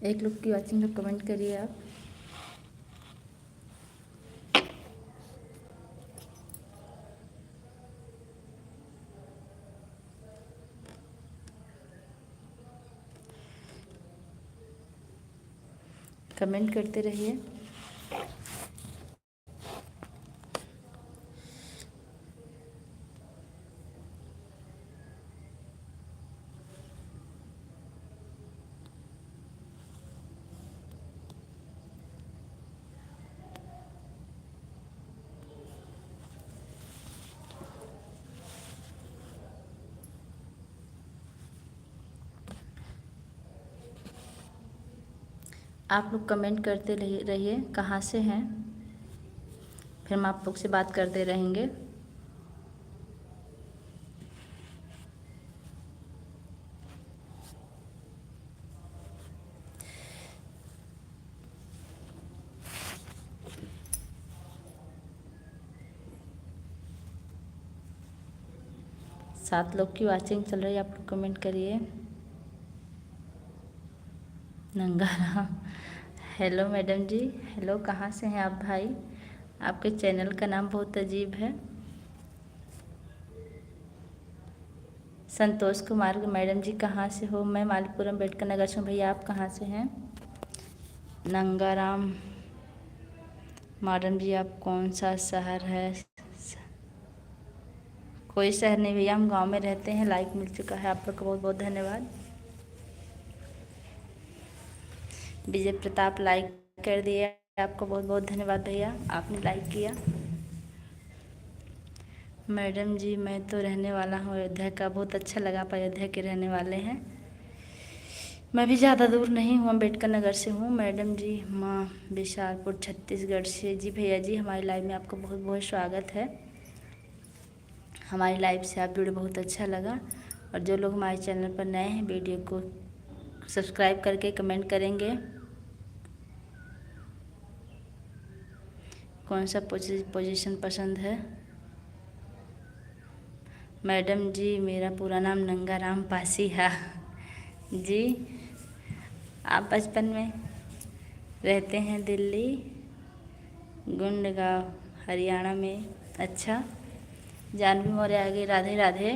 एक लोग की वॉचिंग तो कमेंट करिए आप। कमेंट करते रहिए। आप लोग कमेंट करते रहिए कहाँ से हैं, फिर हम आप लोग से बात करते रहेंगे। सात लोग की वॉचिंग चल रही है, आप लोग कमेंट करिए। नंगारा, हेलो मैडम जी, हेलो, कहाँ से हैं आप भाई? आपके चैनल का नाम बहुत अजीब है। संतोष कुमार मैडम जी कहाँ से हो? मैं मालीपुरम अम्बेडकर नगर से हूँ। भैया आप कहाँ से हैं? नंगाराम मैडम जी आप कौन सा शहर है? कोई शहर नहीं भैया, हम गांव में रहते हैं। लाइक मिल चुका है, आप लोग का बहुत बहुत धन्यवाद। विजय प्रताप लाइक कर दिए, आपको बहुत बहुत धन्यवाद भैया, आपने लाइक किया। मैडम जी मैं तो रहने वाला हूँ अयोध्या का, बहुत अच्छा लगा आप अयोध्या के रहने वाले हैं। मैं भी ज़्यादा दूर नहीं हूँ, अम्बेडकर नगर से हूँ मैडम जी। माँ विशालपुर छत्तीसगढ़ से। जी भैया जी, हमारी लाइव में आपका बहुत बहुत स्वागत है। हमारी लाइव से आप जुड़े, बहुत अच्छा लगा। और जो लोग हमारे चैनल पर नए हैं, वीडियो को सब्सक्राइब करके कमेंट करेंगे। कौन सा पोजीशन पसंद है? मैडम जी मेरा पूरा नाम नंगाराम पासी है। जी आप बचपन में रहते हैं दिल्ली गुंडगांव हरियाणा में। अच्छा, जानवी मौर्य आ गई, राधे राधे।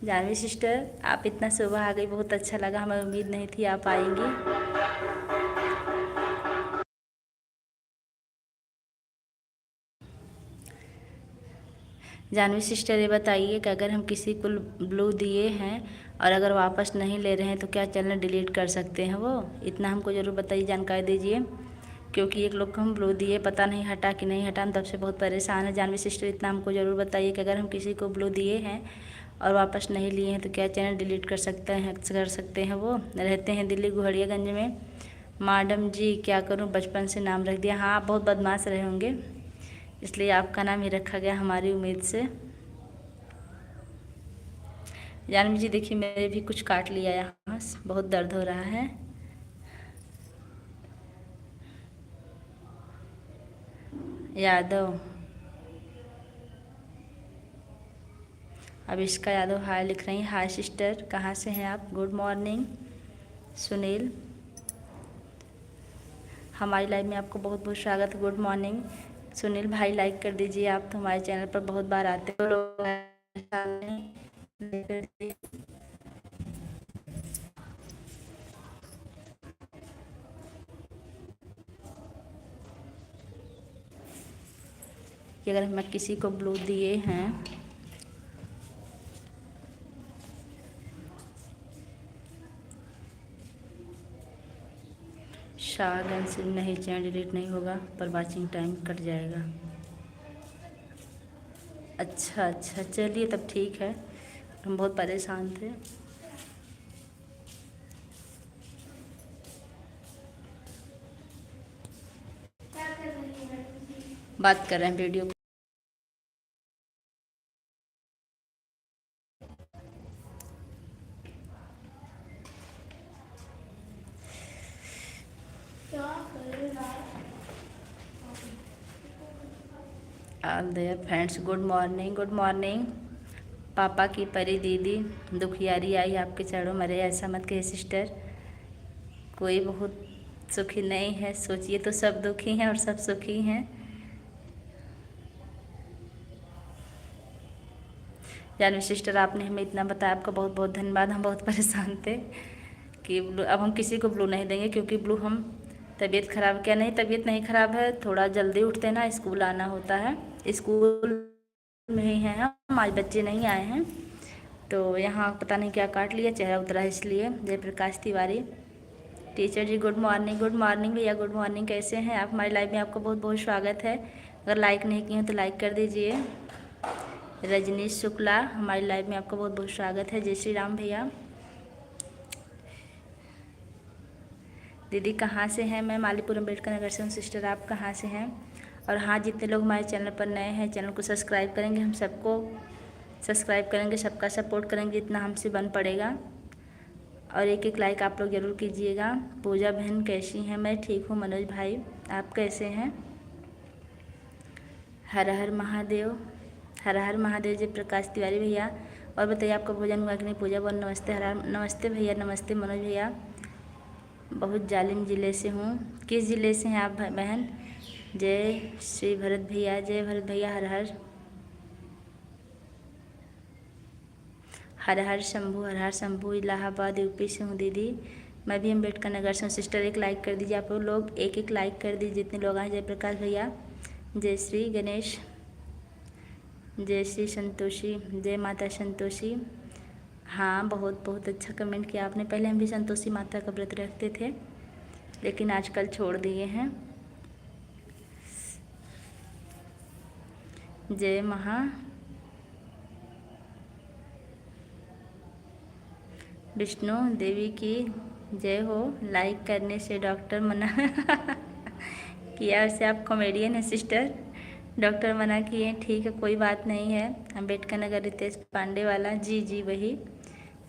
जानवी सिस्टर आप इतना सुबह आ गई, बहुत अच्छा लगा, हमें उम्मीद नहीं थी आप आएंगी। जानवी सिस्टर ये बताइए कि अगर हम किसी को ब्लू दिए हैं और अगर वापस नहीं ले रहे हैं तो क्या चैनल डिलीट कर सकते हैं वो? इतना हमको ज़रूर बताइए, जानकारी दीजिए। क्योंकि एक लोग को हम ब्लू दिए, पता नहीं हटा कि नहीं हटा, हम तब से बहुत परेशान है। जानवी सिस्टर इतना हमको ज़रूर बताइए कि अगर हम किसी को ब्लू दिए हैं और वापस नहीं लिए हैं तो क्या चैनल डिलीट कर सकते हैं वो? रहते हैं दिल्ली गुहरियागंज में। मैडम जी क्या करूं, बचपन से नाम रख दिया। हाँ, आप बहुत बदमाश रहे होंगे, इसलिए आपका नाम ही रखा गया हमारी उम्मीद से। जानवी जी देखिए, मेरे भी कुछ काट लिया यहाँ, बहुत दर्द हो रहा है। यादव, अब इसका यादव हाय लिख रही हैं। हाय सिस्टर, कहाँ से हैं आप? Good morning. सुनील, हमारी लाइव में आपको बहुत बहुत स्वागत है। गुड मॉर्निंग सुनील भाई, लाइक कर दीजिए। आप तो हमारे चैनल पर बहुत बार आते हो। कि अगर हम किसी को ब्लू दिए हैं शायद से नहीं, चैनल डिलीट नहीं होगा पर वाचिंग टाइम कट जाएगा। अच्छा अच्छा, चलिए तब ठीक है, हम बहुत परेशान थे। बात कर रहे हैं video. All their friends, good morning, good morning. पापा की परी दीदी, दुखियारी आई आपके चरणों मरे, ऐसा मत कहिए सिस्टर। कोई बहुत सुखी नहीं है, सोचिए तो सब दुखी हैं और सब सुखी हैं। जानवी सिस्टर, आपने हमें इतना बताया, आपका बहुत बहुत धन्यवाद। हम बहुत परेशान थे कि ब्लू, अब हम किसी को ब्लू नहीं देंगे क्योंकि ब्लू हम तबीयत ख़राब, क्या नहीं तबीयत नहीं ख़राब है, थोड़ा जल्दी उठते ना, स्कूल आना होता है, स्कूल में ही हैं हम, आज बच्चे नहीं आए हैं तो यहाँ पता नहीं क्या काट लिया, चेहरा उतरा है इसलिए। जयप्रकाश तिवारी टीचर जी, गुड मॉर्निंग, गुड मॉर्निंग भैया, गुड मॉर्निंग, कैसे हैं आप? हमारी लाइव में आपका बहुत बहुत स्वागत है। अगर लाइक नहीं किए हैं तो लाइक कर दीजिए। रजनीश शुक्ला, हमारी लाइव में आपका बहुत बहुत स्वागत है। जय श्री राम भैया। दीदी कहाँ से हैं? मैं मालीपुर अम्बेडकर नगर से हूँ। सिस्टर आप कहाँ से हैं? और हाँ, जितने लोग हमारे चैनल पर नए हैं, चैनल को सब्सक्राइब करेंगे, हम सबको सब्सक्राइब करेंगे, सबका सपोर्ट करेंगे जितना हमसे बन पड़ेगा। और एक एक लाइक आप लोग ज़रूर कीजिएगा। पूजा बहन कैसी हैं? मैं ठीक हूँ। मनोज भाई आप कैसे हैं? हर हर महादेव, हर हर महादेव। जय प्रकाश तिवारी भैया, और बताइए आपका भोजन हुआ कि नहीं? पूजा बोल नमस्ते। हर हर नमस्ते भैया, नमस्ते मनोज भैया। बहुत जालिम ज़िले से हूँ। किस ज़िले से हैं आप बहन? जय श्री भरत भैया, जय भरत भैया। हर हर हर हर शंभू, हर हर शंभू। इलाहाबाद यूपी से हूँ दीदी। मैं भी अम्बेडकर नगर से हूँ। सिस्टर एक लाइक कर दीजिए, आप लोग एक एक लाइक कर दीजिए जितने लोग आए। जयप्रकाश भैया, जय श्री गणेश, जय श्री संतोषी, जय माता संतोषी। हाँ, बहुत बहुत अच्छा कमेंट किया आपने। पहले हम भी संतोषी माता का व्रत रखते थे लेकिन आजकल छोड़ दिए हैं। जय महा विष्णु देवी की जय हो। लाइक करने से डॉक्टर मना किया। वैसे आप कॉमेडियन हैं सिस्टर, डॉक्टर मना किए, ठीक है कोई बात नहीं है। अम्बेडकर नगर रितेश पांडे वाला, जी जी वही,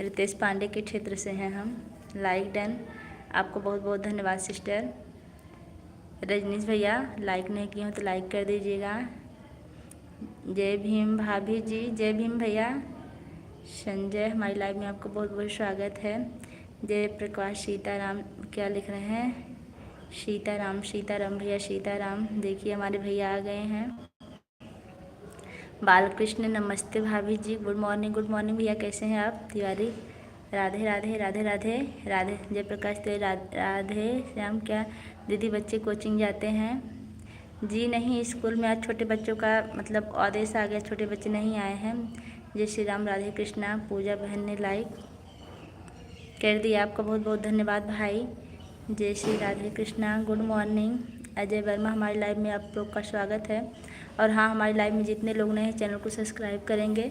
रितेश पांडे के क्षेत्र से हैं हम। लाइक डन, आपको बहुत बहुत धन्यवाद सिस्टर। रजनीश भैया लाइक नहीं किए हो तो लाइक कर दीजिएगा। जय भीम भाभी जी, जय भीम भैया। संजय, हमारी लाइव में आपको बहुत बहुत स्वागत है। जय प्रकाश सीताराम, क्या लिख रहे हैं? सीताराम, सीताराम भैया, सीताराम। देखिए हमारे भैया आ गए हैं। बालकृष्ण, नमस्ते भाभी जी, गुड मॉर्निंग, गुड मॉर्निंग भैया, कैसे हैं आप? तिवारी, राधे राधे राधे राधे राधे। जयप्रकाश तिवारी, राधे श्याम। क्या दीदी बच्चे कोचिंग जाते हैं? जी नहीं, स्कूल में आज छोटे बच्चों का मतलब आदेश आ गया, छोटे बच्चे नहीं आए हैं। जय श्री राम, राधे कृष्णा। पूजा बहन ने लाइक कर दिया, आपका बहुत बहुत धन्यवाद भाई। जय श्री राधे कृष्णा, गुड मॉर्निंग। अजय वर्मा, हमारी लाइव में आप लोग का स्वागत है। और हाँ, हमारी लाइव में जितने लोग नए हैं चैनल को सब्सक्राइब करेंगे,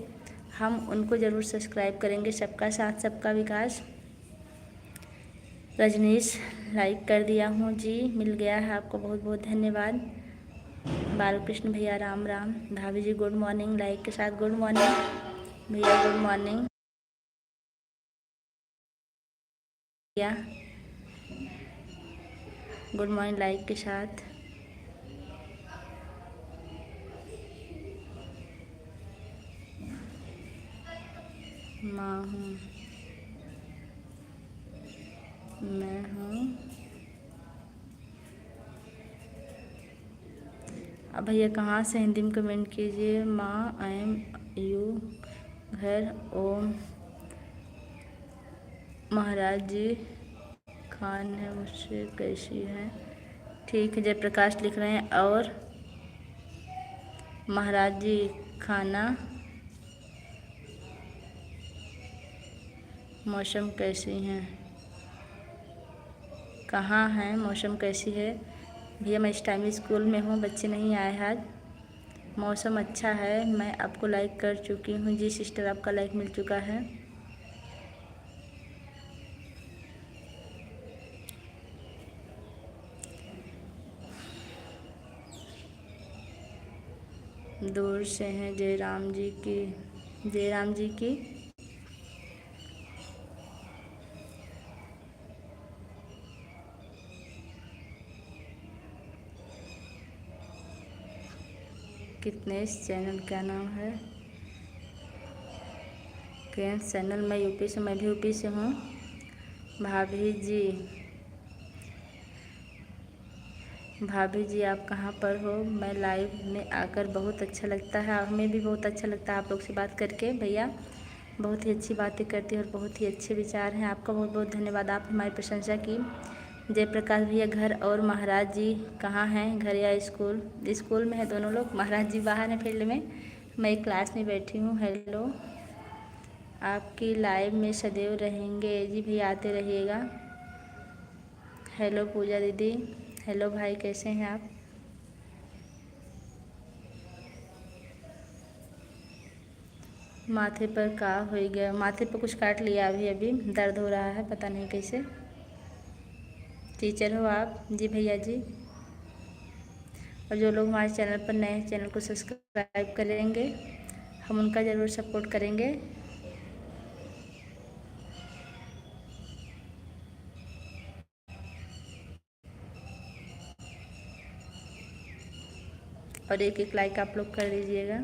हम उनको ज़रूर सब्सक्राइब करेंगे। सबका साथ सबका विकास। रजनीश, लाइक कर दिया हूँ जी, मिल गया है, आपको बहुत बहुत धन्यवाद। बालकृष्ण भैया, राम राम। भाभी जी गुड मॉर्निंग, लाइक के साथ गुड मॉर्निंग भैया, गुड मॉर्निंग भैया, गुड मॉर्निंग लाइक के साथ। माँ हूँ, मैं हूँ। अब भैया कहाँ से? हिंदी में कमेंट कीजिए। माँ आई एम यू, घर ओम महाराज जी खान है, मुझसे कैसी है? ठीक है, जयप्रकाश लिख रहे हैं। और महाराज जी खाना, मौसम कैसी हैं, कहाँ हैं, मौसम कैसी है। भैया मैं इस टाइम स्कूल में हूँ, बच्चे नहीं आए आज। मौसम अच्छा है, मैं आपको लाइक कर चुकी हूँ। जी सिस्टर आपका लाइक मिल चुका है। दूर से हैं जयराम जी की, जयराम जी की कितने इस चैनल का नाम है, क्रेंस चैनल। मैं यूपी से, मैं भी यूपी से हूँ। भाभी जी, भाभी जी आप कहाँ पर हो। मैं लाइव में आकर बहुत अच्छा लगता है, हमें भी बहुत अच्छा लगता है आप लोग से बात करके। भैया बहुत ही अच्छी बातें करती हैं और बहुत ही अच्छे विचार हैं। आपका बहुत बहुत धन्यवाद, आप हमारी प्रशंसा की। जयप्रकाश भैया घर और महाराज जी कहाँ हैं, घर या स्कूल। स्कूल में है दोनों लोग, महाराज जी बाहर हैं फील्ड में, मैं एक क्लास में बैठी हूँ। हेलो, आपकी लाइव में सदैव रहेंगे। जी भैया आते रहिएगा। हेलो पूजा दीदी, हेलो भाई कैसे हैं आप। माथे पर का हो गया, माथे पर कुछ काट लिया, अभी अभी दर्द हो रहा है, पता नहीं कैसे। टीचर हो आप। जी भैया जी। और जो लोग हमारे चैनल पर नए हैं, चैनल को सब्सक्राइब करेंगे, हम उनका ज़रूर सपोर्ट करेंगे। और एक एक लाइक आप लोग कर दीजिएगा।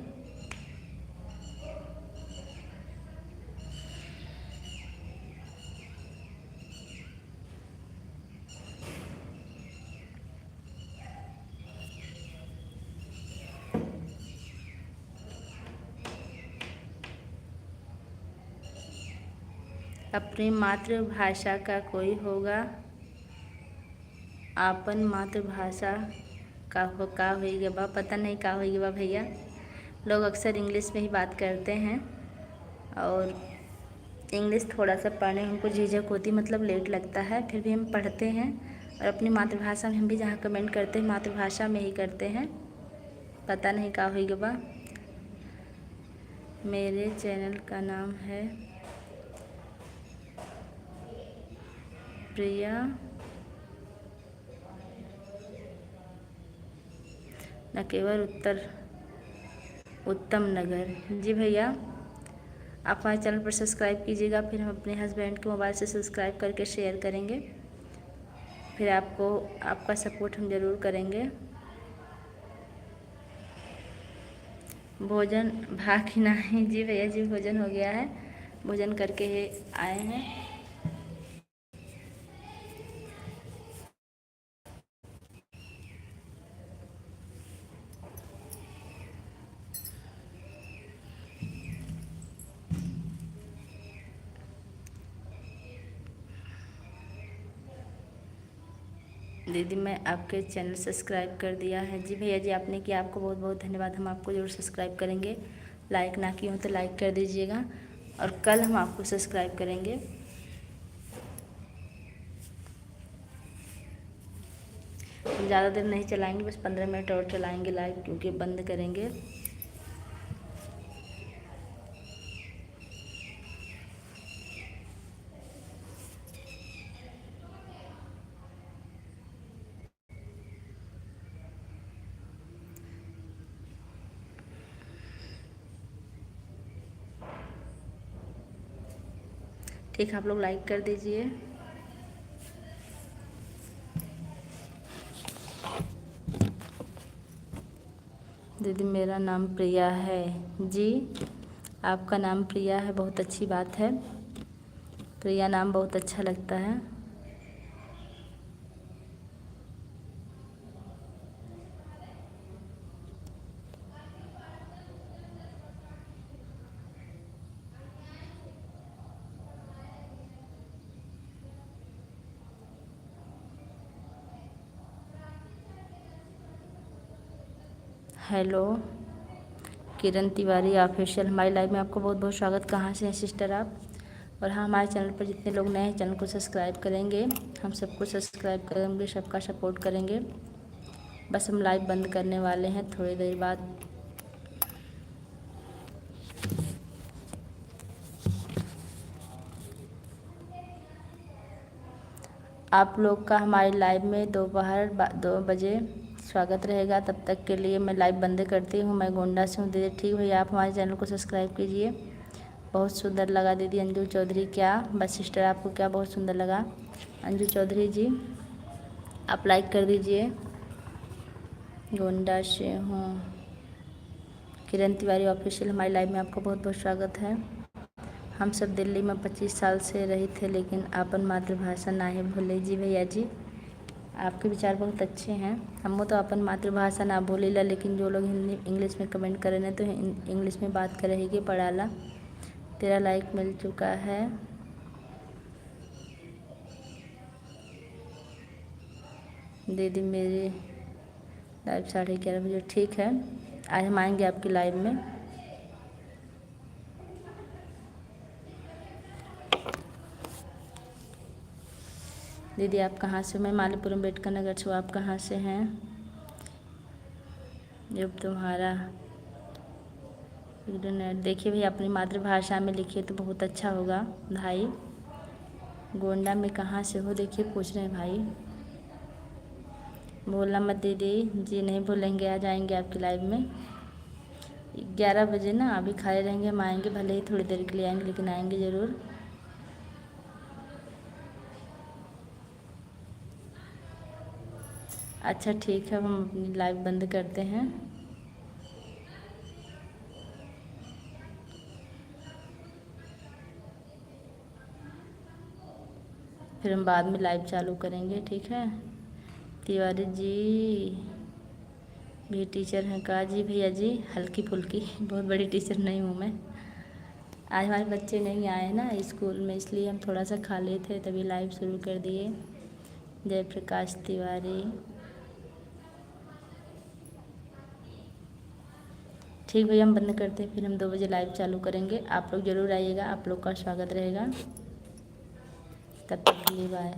अपनी मातृभाषा का कोई होगा, आपन मातृभाषा का होगी बा, पता नहीं का होगी बा भैया। लोग अक्सर इंग्लिश में ही बात करते हैं और इंग्लिश थोड़ा सा पढ़ने में हमको झिझक होती, मतलब लेट लगता है, फिर भी हम पढ़ते हैं। और अपनी मातृभाषा में हम भी जहाँ कमेंट करते हैं मातृभाषा में ही करते हैं, पता नहीं का होगी बा। मेरे चैनल का नाम है प्रिया न केवल उत्तम नगर। जी भैया आप हमारे चैनल पर सब्सक्राइब कीजिएगा, फिर हम अपने हस्बैंड के मोबाइल से सब्सक्राइब करके शेयर करेंगे, फिर आपको आपका सपोर्ट हम ज़रूर करेंगे। भोजन भाग नहीं। जी भैया जी भोजन हो गया है, भोजन करके आए हैं। दीदी मैं आपके चैनल सब्सक्राइब कर दिया है। जी भैया जी आपने किया, आपको बहुत बहुत धन्यवाद। हम आपको ज़रूर सब्सक्राइब करेंगे, लाइक ना किए हो तो लाइक कर दीजिएगा, और कल हम आपको सब्सक्राइब करेंगे। हम ज़्यादा देर नहीं चलाएंगे, बस 15 मिनट और चलाएंगे लाइव, क्योंकि बंद करेंगे। ठीक, आप लोग लाइक कर दीजिए। दीदी मेरा नाम प्रिया है। जी आपका नाम प्रिया है, बहुत अच्छी बात है, प्रिया नाम बहुत अच्छा लगता है। हेलो किरण तिवारी ऑफिशियल हमारी लाइव में आपको बहुत बहुत स्वागत। कहाँ से हैं सिस्टर आप? और हाँ, हमारे चैनल पर जितने लोग नए हैं चैनल को सब्सक्राइब करेंगे, हम सबको सब्सक्राइब करेंगे, सबका सपोर्ट करेंगे। बस हम लाइव बंद करने वाले हैं थोड़ी देर बाद। आप लोग का हमारी लाइव में दोपहर 2 बजे स्वागत रहेगा। तब तक के लिए मैं लाइव बंद करती हूँ। मैं गोंडा से हूँ दीदी। ठीक भैया, आप हमारे चैनल को सब्सक्राइब कीजिए। बहुत सुंदर लगा दीदी अंजू चौधरी। क्या बस सिस्टर, आपको क्या बहुत सुंदर लगा? अंजू चौधरी जी आप लाइक कर दीजिए। गोंडा से हूँ। किरण तिवारी ऑफिशियल हमारी लाइव में आपका बहुत बहुत स्वागत है। हम सब दिल्ली में 25 साल से रहे थे, लेकिन अपन मातृभाषा ना ही भूले। जी भैया जी, आपके विचार बहुत अच्छे हैं। हम तो अपन मातृभाषा ना भूलेला, लेकिन जो लोग हिंदी इंग्लिश में कमेंट कर रहे हैं तो इंग्लिश में बात कर रहेगी। पढ़ाला तेरा लाइक मिल चुका है। दीदी मेरी लाइव 11:30 बजे। ठीक है, आज हम आएंगे आपकी लाइव में। दीदी आप कहाँ से? मैं मालीपुरम अम्बेडकर नगर से। आप कहाँ से हैं? जब तुम्हारा देखिए भैया, अपनी मातृभाषा में लिखिए तो बहुत अच्छा होगा भाई। गोंडा में कहाँ से हो? देखिए पूछ रहे हैं भाई। बोलना मत दीदी। जी नहीं भूलेंगे, आ जाएंगे आपकी लाइव में 11 बजे ना। अभी खाए रहेंगे, हम आएंगे, भले ही थोड़ी देर के लिए आएंगे, लेकिन आएंगे ज़रूर। अच्छा ठीक है, हम अपनी लाइव बंद करते हैं। फिर हम बाद में लाइव चालू करेंगे, ठीक है? तिवारी जी भी टीचर हैं का? जी भैया जी, हल्की फुल्की, बहुत बड़ी टीचर नहीं हूँ मैं। आज हमारे बच्चे नहीं आए ना स्कूल में, इसलिए हम थोड़ा सा खाली थे, तभी लाइव शुरू कर दिए। जय प्रकाश तिवारी। ठीक भैया, हम बंद करते हैं, फिर हम 2 बजे लाइव चालू करेंगे। आप लोग ज़रूर आइएगा, आप लोग का स्वागत रहेगा। तब तक के लिए बाय।